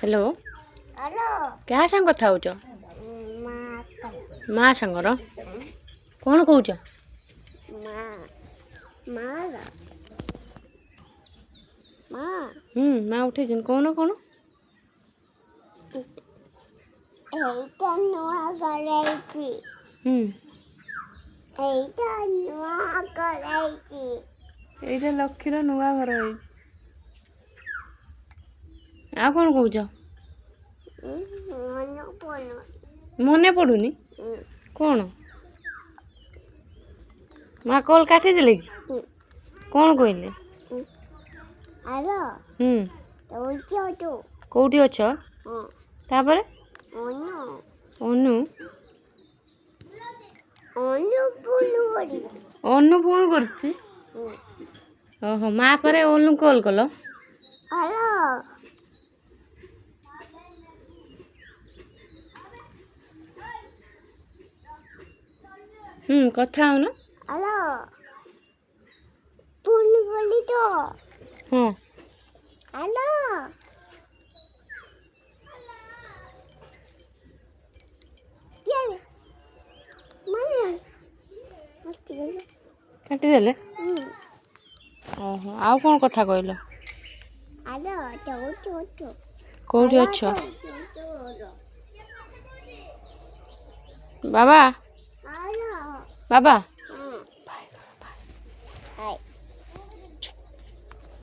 hello क्या सांग कथा होच माँ सांगर कौन कौच माँ उठे कौन कौन এইটা লକ୍ষ্ମୀର ନୂଆ ଘର ହେଇଛି ଆଉ କଣ କହୁଛ ମନେ ପଡୁନି କଣ ମା କଲ କାଟିଦେଲେ କି କଣ କହିଲେ କୋଉଠି ଅଛ ତାପରେ ଅନୁ ଅନୁ ଫୋନ କରୁଛି ଓହୋ ମା ପରେ ଅନୁ କଲ୍ କଲ କଥା ହଉନ ହଁ କାଟିଦେଲେ ଓହୋ ଆଉ କଣ କଥା କହିଲ କୋଉଠି ଅଛ ବାବା ବାବା